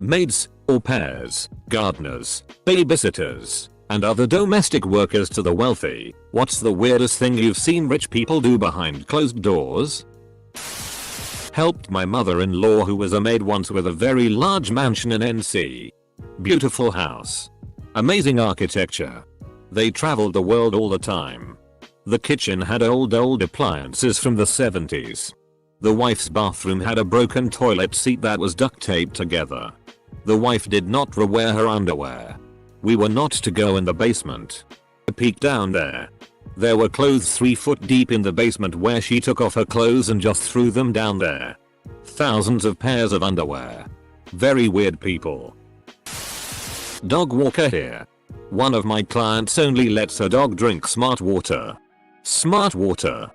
Maids, au pairs, gardeners, babysitters, and other domestic workers to the wealthy. What's the weirdest thing you've seen rich people do behind closed doors? Helped my mother-in-law who was a maid once with a very large mansion in NC. Beautiful house. Amazing architecture. They traveled the world all the time. The kitchen had old appliances from the 70s. The wife's bathroom had a broken toilet seat that was duct taped together. The wife did not rewear her underwear. We were not to go in the basement. I peeked down there. There were clothes 3 foot deep in the basement where she took off her clothes and just threw them down there. Thousands of pairs of underwear. Very weird people. Dog walker here. One of my clients only lets her dog drink smart water. Smart water.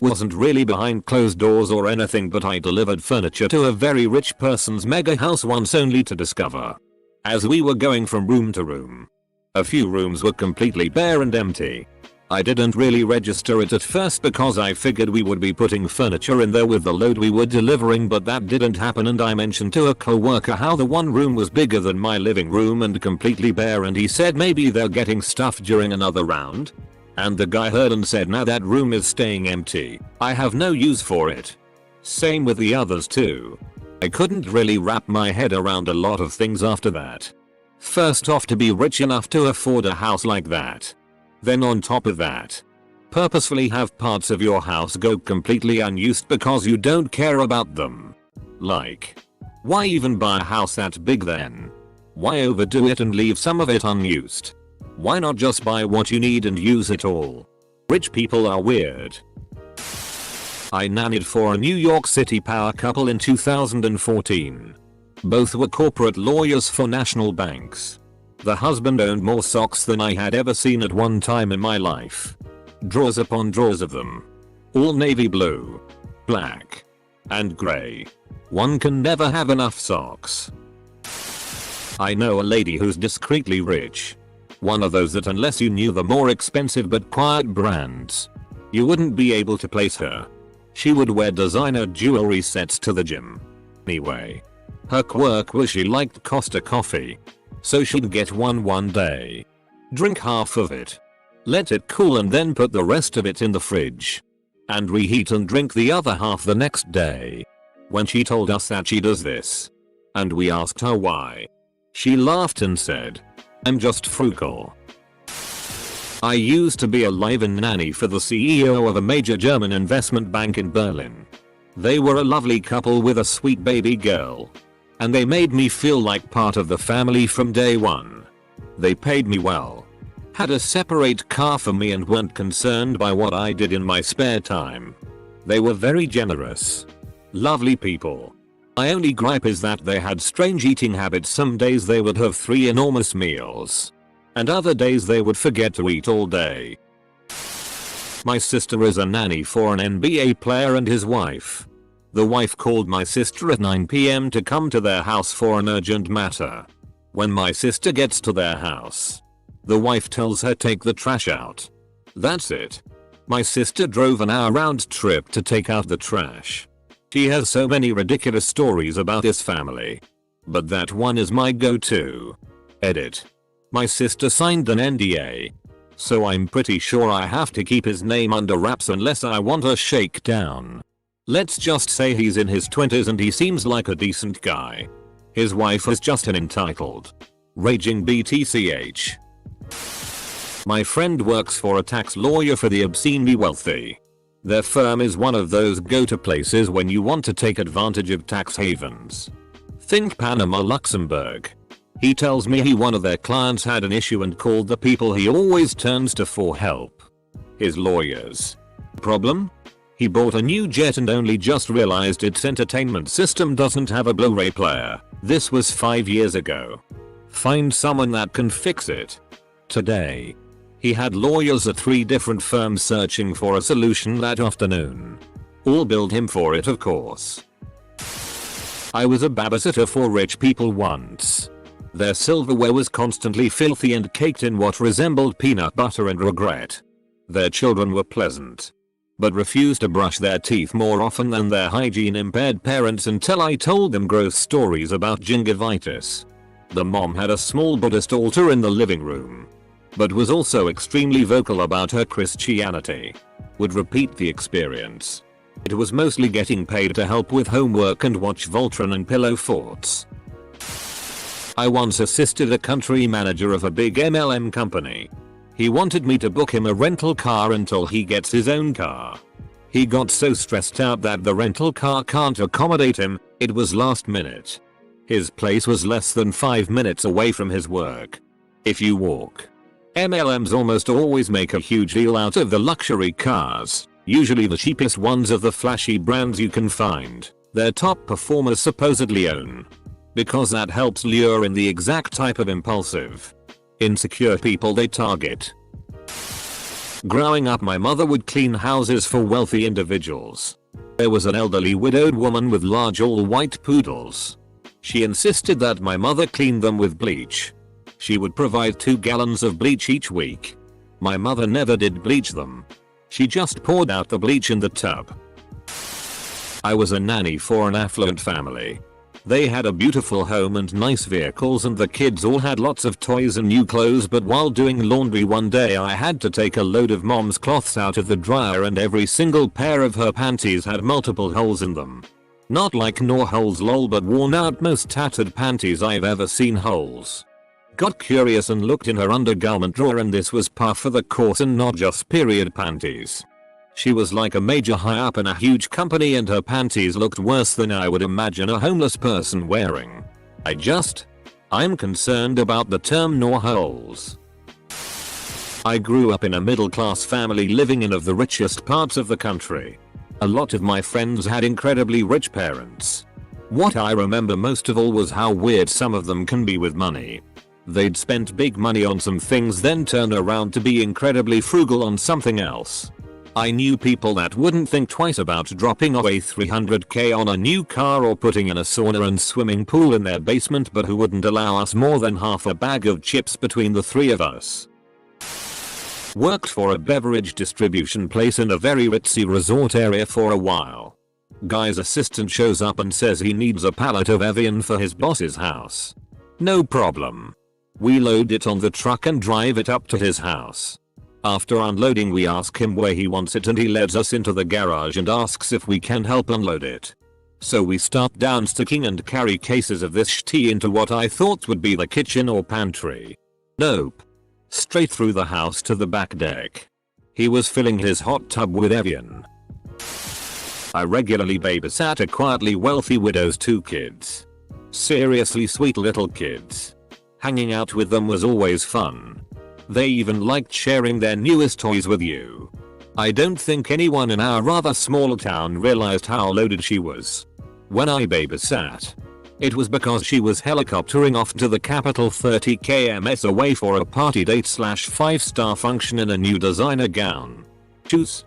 Wasn't really behind closed doors or anything, but I delivered furniture to a very rich person's mega house once only to discover, as we were going from room to room, a few rooms were completely bare and empty. I didn't really register it at first because I figured we would be putting furniture in there with the load we were delivering, but that didn't happen, and I mentioned to a co-worker how the one room was bigger than my living room and completely bare, and he said maybe they're getting stuff during another round. And the guy heard and said, now that room is staying empty. I have no use for it. Same with the others too. I couldn't really wrap my head around a lot of things after that. First off, to be rich enough to afford a house like that. Then on top of that, purposefully have parts of your house go completely unused because you don't care about them. Like, why even buy a house that big then? Why overdo it and leave some of it unused? Why not just buy what you need and use it all? Rich people are weird. I nannied for a New York City power couple in 2014. Both were corporate lawyers for national banks. The husband owned more socks than I had ever seen at one time in my life. Drawers upon drawers of them. All navy blue, black, and grey. One can never have enough socks. I know a lady who's discreetly rich. One of those that unless you knew the more expensive but quiet brands, you wouldn't be able to place her. She would wear designer jewelry sets to the gym. Anyway, her quirk was she liked Costa coffee. So she'd get one day, drink half of it, let it cool and then put the rest of it in the fridge, and reheat and drink the other half the next day. When she told us that she does this, and we asked her why, she laughed and said, I'm just frugal. I used to be a live-in nanny for the CEO of a major German investment bank in Berlin. They were a lovely couple with a sweet baby girl. And they made me feel like part of the family from day one. They paid me well. Had a separate car for me and weren't concerned by what I did in my spare time. They were very generous. Lovely people. My only gripe is that they had strange eating habits. Some days they would have 3 enormous meals. And other days they would forget to eat all day. My sister is a nanny for an NBA player and his wife. The wife called my sister at 9 PM to come to their house for an urgent matter. When my sister gets to their house, the wife tells her take the trash out. That's it. My sister drove an hour round trip to take out the trash. She has so many ridiculous stories about this family. But that one is my go-to. Edit. My sister signed an NDA. So I'm pretty sure I have to keep his name under wraps unless I want a shakedown. Let's just say he's in his 20s and he seems like a decent guy. His wife is just an entitled, raging BTCH. My friend works for a tax lawyer for the obscenely wealthy. Their firm is one of those go-to places when you want to take advantage of tax havens. Think Panama, Luxembourg. He tells me one of their clients had an issue and called the people he always turns to for help. His lawyers. Problem? He bought a new jet and only just realized its entertainment system doesn't have a Blu-ray player. This was 5 years ago. Find someone that can fix it. Today. He had lawyers at 3 different firms searching for a solution that afternoon. All billed him for it, of course. I was a babysitter for rich people once. Their silverware was constantly filthy and caked in what resembled peanut butter and regret. Their children were pleasant. but refused to brush their teeth more often than their hygiene impaired parents until I told them gross stories about gingivitis. The mom had a small Buddhist altar in the living room, but was also extremely vocal about her Christianity. Would repeat the experience. It was mostly getting paid to help with homework and watch Voltron and pillow forts. I once assisted a country manager of a big MLM company. He wanted me to book him a rental car until he gets his own car. He got so stressed out that the rental car can't accommodate him, it was last minute. His place was less than 5 minutes away from his work. If you walk. MLMs almost always make a huge deal out of the luxury cars, usually the cheapest ones of the flashy brands you can find, their top performers supposedly own. Because that helps lure in the exact type of impulsive, insecure people they target. Growing up, my mother would clean houses for wealthy individuals. There was an elderly widowed woman with large all-white poodles. She insisted that my mother clean them with bleach. She would provide 2 gallons of bleach each week. My mother never did bleach them. She just poured out the bleach in the tub. I was a nanny for an affluent family. They had a beautiful home and nice vehicles, and the kids all had lots of toys and new clothes, but while doing laundry one day I had to take a load of mom's cloths out of the dryer and every single pair of her panties had multiple holes in them. Not like gnaw holes lol, but worn out, most tattered panties I've ever seen holes. Got curious and looked in her undergarment drawer, and this was par for the course and not just period panties. She was like a major high up in a huge company and her panties looked worse than I would imagine a homeless person wearing. I'm concerned about the term gnaw holes. I grew up in a middle class family living in of the richest parts of the country. A lot of my friends had incredibly rich parents. What I remember most of all was how weird some of them can be with money. They'd spent big money on some things, then turn around to be incredibly frugal on something else. I knew people that wouldn't think twice about dropping away $300k on a new car or putting in a sauna and swimming pool in their basement, but who wouldn't allow us more than half a bag of chips between the 3 of us. Worked for a beverage distribution place in a very ritzy resort area for a while. Guy's assistant shows up and says he needs a pallet of Evian for his boss's house. No problem. We load it on the truck and drive it up to his house. After unloading we ask him where he wants it and he leads us into the garage and asks if we can help unload it. So we start downsticking and carry cases of this shit into what I thought would be the kitchen or pantry. Nope. Straight through the house to the back deck. He was filling his hot tub with Evian. I regularly babysat a quietly wealthy widow's 2 kids. Seriously sweet little kids. Hanging out with them was always fun. They even liked sharing their newest toys with you. I don't think anyone in our rather small town realized how loaded she was. When I babysat, it was because she was helicoptering off to the capital 30 km away for a party date / 5-star function in a new designer gown. Shoes.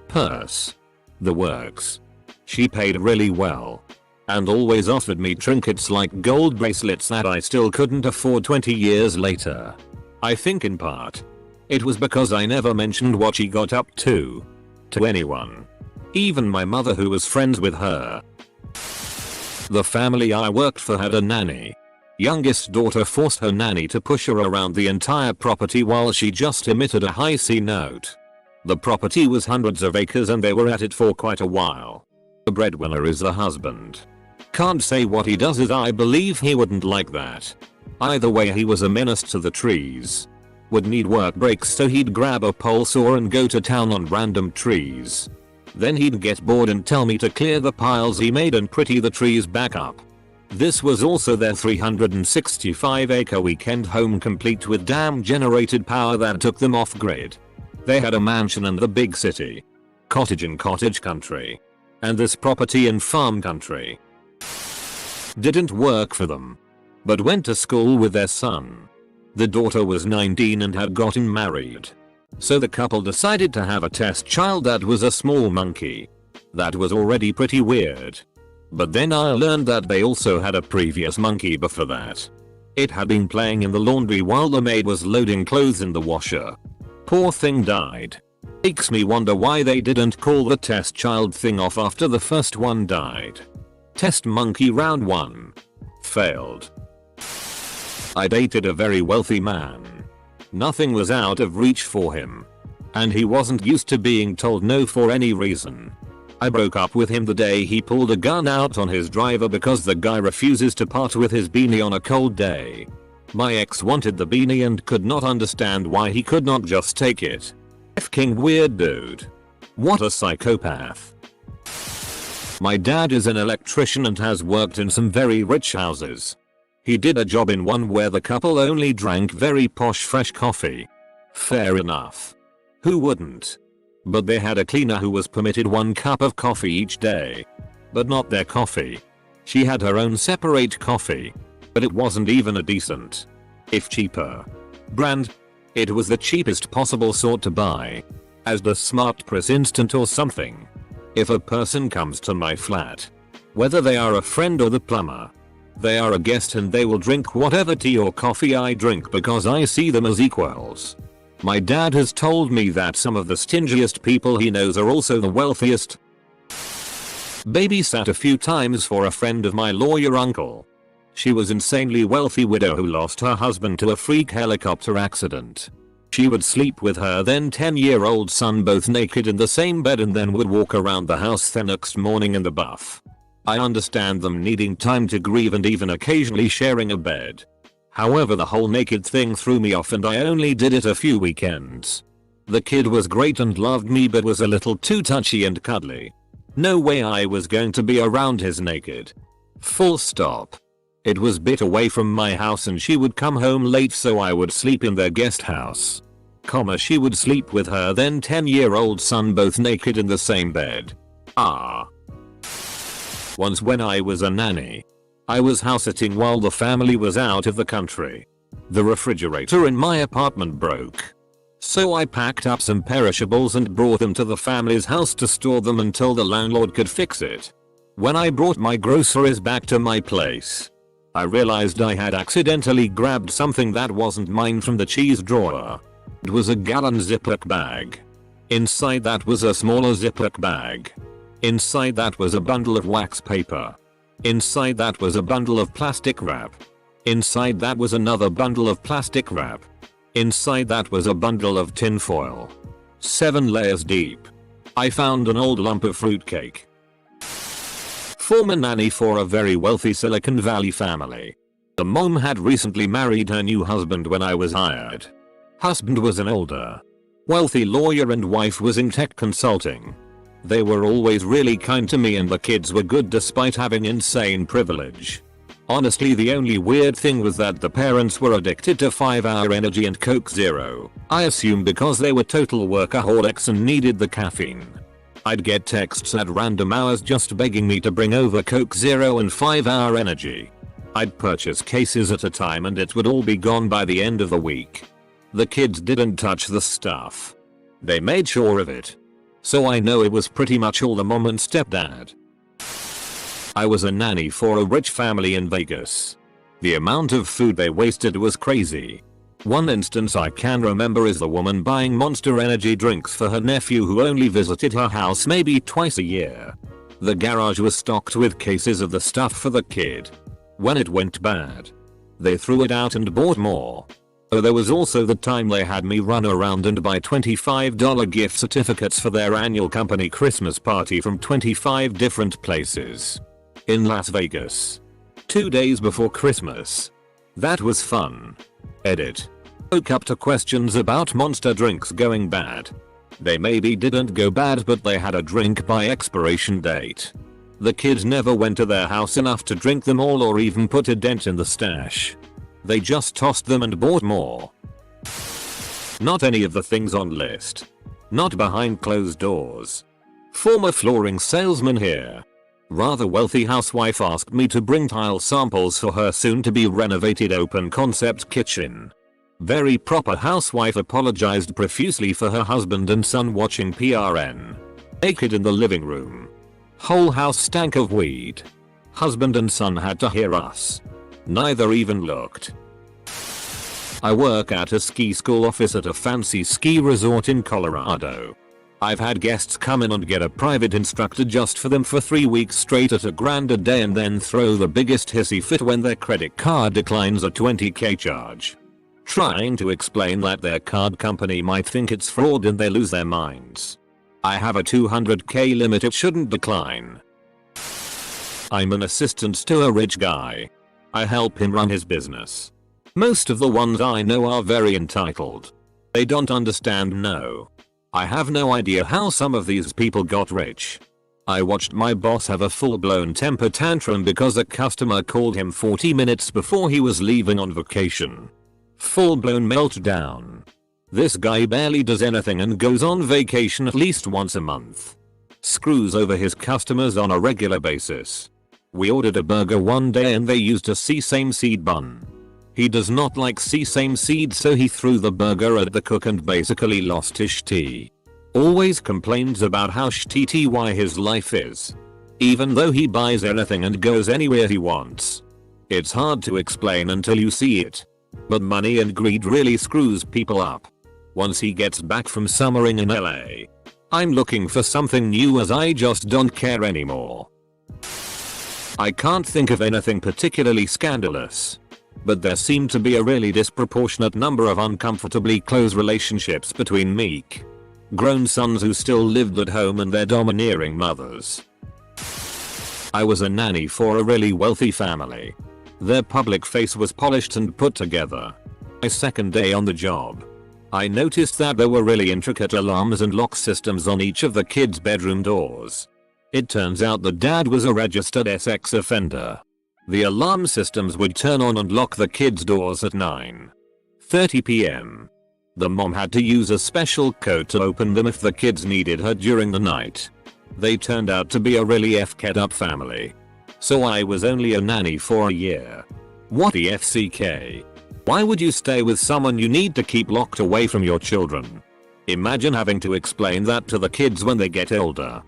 Purse. The works. She paid really well. And always offered me trinkets like gold bracelets that I still couldn't afford 20 years later. I think in part, it was because I never mentioned what she got up to anyone. Even my mother, who was friends with her. The family I worked for had a nanny. Youngest daughter forced her nanny to push her around the entire property while she just emitted a high C note. The property was hundreds of acres and they were at it for quite a while. The breadwinner is the husband. Can't say what he does, as I believe he wouldn't like that. Either way, he was a menace to the trees. Would need work breaks, so he'd grab a pole saw and go to town on random trees. Then he'd get bored and tell me to clear the piles he made and pretty the trees back up. This was also their 365-acre weekend home, complete with dam generated power that took them off grid. They had a mansion in the big city, cottage in cottage country, and this property in farm country. Didn't work for them, but went to school with their son. The daughter was 19 and had gotten married. So the couple decided to have a test child that was a small monkey. That was already pretty weird. But then I learned that they also had a previous monkey before that. It had been playing in the laundry while the maid was loading clothes in the washer. Poor thing died. Makes me wonder why they didn't call the test child thing off after the first one died. Test monkey round 1. Failed. I dated a very wealthy man. Nothing was out of reach for him. And he wasn't used to being told no for any reason. I broke up with him the day he pulled a gun out on his driver because the guy refuses to part with his beanie on a cold day. My ex wanted the beanie and could not understand why he could not just take it. F-king weird dude. What a psychopath. My dad is an electrician and has worked in some very rich houses. He did a job in one where the couple only drank very posh fresh coffee. Fair enough. Who wouldn't? But they had a cleaner who was permitted 1 cup of coffee each day. But not their coffee. She had her own separate coffee. But it wasn't even a decent, if cheaper, brand. It was the cheapest possible sort to buy. As the Smart Press Instant or something. If a person comes to my flat, whether they are a friend or the plumber, they are a guest and they will drink whatever tea or coffee I drink because I see them as equals. My dad has told me that some of the stingiest people he knows are also the wealthiest. Babysat a few times for a friend of my lawyer uncle. She was insanely wealthy widow who lost her husband to a freak helicopter accident. She would sleep with her then 10-year-old son both naked in the same bed and then would walk around the house the next morning in the buff. I understand them needing time to grieve and even occasionally sharing a bed. However, the whole naked thing threw me off and I only did it a few weekends. The kid was great and loved me but was a little too touchy and cuddly. No way I was going to be around his naked. Full stop. It was bit away from my house and she would come home late so I would sleep in their guest house. She would sleep with her then 10-year-old son both naked in the same bed. Once when I was a nanny, I was house sitting while the family was out of the country. The refrigerator in my apartment broke. So I packed up some perishables and brought them to the family's house to store them until the landlord could fix it. When I brought my groceries back to my place, I realized I had accidentally grabbed something that wasn't mine from the cheese drawer. It was a gallon Ziploc bag. Inside that was a smaller Ziploc bag. Inside that was a bundle of wax paper. Inside that was a bundle of plastic wrap. Inside that was another bundle of plastic wrap. Inside that was a bundle of tin foil. 7 layers deep. I found an old lump of fruitcake. Former nanny for a very wealthy Silicon Valley family. The mom had recently married her new husband when I was hired. Husband was an older, wealthy lawyer and wife was in tech consulting. They were always really kind to me and the kids were good despite having insane privilege. Honestly, the only weird thing was that the parents were addicted to 5-Hour Energy and Coke Zero. I assume because they were total workaholics and needed the caffeine. I'd get texts at random hours just begging me to bring over Coke Zero and 5-Hour Energy. I'd purchase cases at a time and it would all be gone by the end of the week. The kids didn't touch the stuff. They made sure of it. So I know it was pretty much all the mom and stepdad. I was a nanny for a rich family in Vegas. The amount of food they wasted was crazy. One instance I can remember is the woman buying Monster Energy drinks for her nephew who only visited her house maybe twice a year. The garage was stocked with cases of the stuff for the kid. When it went bad, they threw it out and bought more. Oh, there was also the time they had me run around and buy $25 gift certificates for their annual company Christmas party from 25 different places in Las Vegas. 2 days before Christmas. That was fun. Edit. Woke up to questions about Monster drinks going bad. They maybe didn't go bad but they had a drink by expiration date. The kids never went to their house enough to drink them all or even put a dent in the stash. They just tossed them and bought more. Not any of the things on list. Not behind closed doors. Former flooring salesman here. Rather wealthy housewife asked me to bring tile samples for her soon to be renovated open concept kitchen. Very proper housewife apologized profusely for her husband and son watching PRN. Naked in the living room. Whole house stank of weed. Husband and son had to hear us. Neither even looked. I work at a ski school office at a fancy ski resort in Colorado. I've had guests come in and get a private instructor just for them for 3 weeks straight at $1,000 a day and then throw the biggest hissy fit when their credit card declines a $20,000 charge. Trying to explain that their card company might think it's fraud and they lose their minds. I have a $200,000 limit, it shouldn't decline. I'm an assistant to a rich guy. I help him run his business. Most of the ones I know are very entitled. They don't understand, no. I have no idea how some of these people got rich. I watched my boss have a full-blown temper tantrum because a customer called him 40 minutes before he was leaving on vacation. Full-blown meltdown. This guy barely does anything and goes on vacation at least once a month. Screws over his customers on a regular basis. We ordered a burger one day and they used a sesame seed bun. He does not like sesame seeds, so he threw the burger at the cook and basically lost his shitty. Always complains about how shitty his life is. Even though he buys anything and goes anywhere he wants. It's hard to explain until you see it. But money and greed really screws people up. Once he gets back from summering in LA. I'm looking for something new as I just don't care anymore. I can't think of anything particularly scandalous. But there seemed to be a really disproportionate number of uncomfortably close relationships between meek, grown sons who still lived at home and their domineering mothers. I was a nanny for a really wealthy family. Their public face was polished and put together. My second day on the job, I noticed that there were really intricate alarms and lock systems on each of the kids' bedroom doors. It turns out the dad was a registered sex offender. The alarm systems would turn on and lock the kids' doors at 9:30 p.m. The mom had to use a special code to open them if the kids needed her during the night. They turned out to be a really FK'd up family. So I was only a nanny for a year. What the FCK? Why would you stay with someone you need to keep locked away from your children? Imagine having to explain that to the kids when they get older.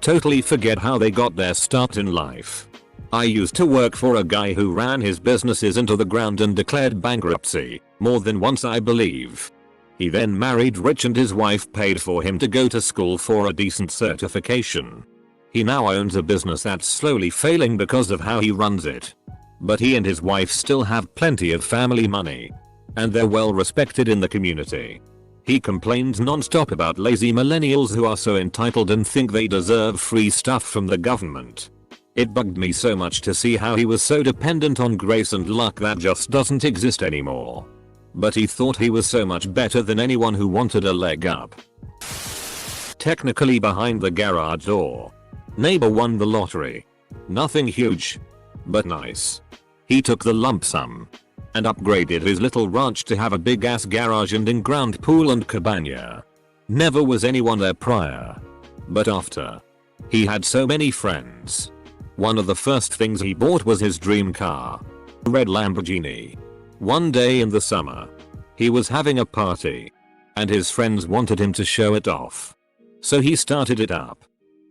Totally forget how they got their start in life. I used to work for a guy who ran his businesses into the ground and declared bankruptcy, more than once I believe. He then married rich and his wife paid for him to go to school for a decent certification. He now owns a business that's slowly failing because of how he runs it. But he and his wife still have plenty of family money. And they're well respected in the community. He complains non-stop about lazy millennials who are so entitled and think they deserve free stuff from the government. It bugged me so much to see how he was so dependent on grace and luck that just doesn't exist anymore. But he thought he was so much better than anyone who wanted a leg up. Technically behind the garage door. Neighbor won the lottery. Nothing huge. But nice. He took the lump sum. And upgraded his little ranch to have a big ass garage and in-ground pool and cabana. Never was anyone there prior. But after. He had so many friends. One of the first things he bought was his dream car. A red Lamborghini. One day in the summer. He was having a party. And his friends wanted him to show it off. So he started it up.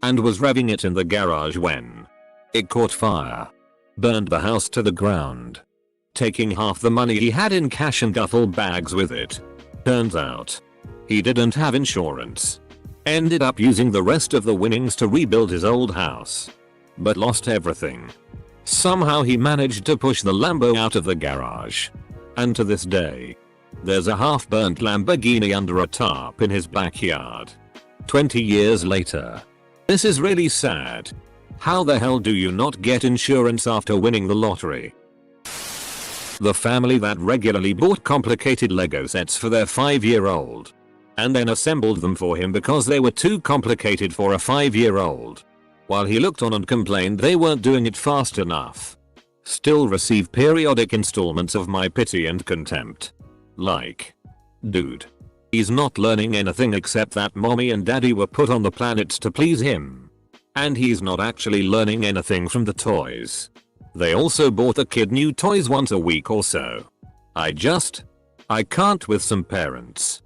And was revving it in the garage when it caught fire. Burned the house to the ground. Taking half the money he had in cash and duffel bags with it. Turns out. He didn't have insurance. Ended up using the rest of the winnings to rebuild his old house. But lost everything. Somehow he managed to push the Lambo out of the garage. And to this day. There's a half-burnt Lamborghini under a tarp in his backyard. 20 years later. This is really sad. How the hell do you not get insurance after winning the lottery? The family that regularly bought complicated Lego sets for their 5-year-old. And then assembled them for him because they were too complicated for a 5-year-old. While he looked on and complained they weren't doing it fast enough. Still receive periodic installments of my pity and contempt. Like. Dude. He's not learning anything except that mommy and daddy were put on the planet to please him. And he's not actually learning anything from the toys. They also bought the kid new toys once a week or so. I can't with some parents.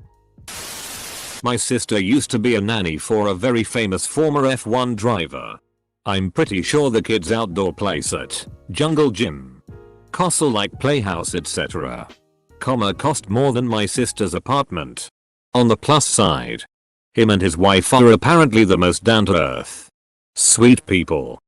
My sister used to be a nanny for a very famous former F1 driver. I'm pretty sure the kid's outdoor place at Jungle Gym castle like playhouse etc. Cost more than my sister's apartment. On the plus side, him and his wife are apparently the most down to earth, sweet people.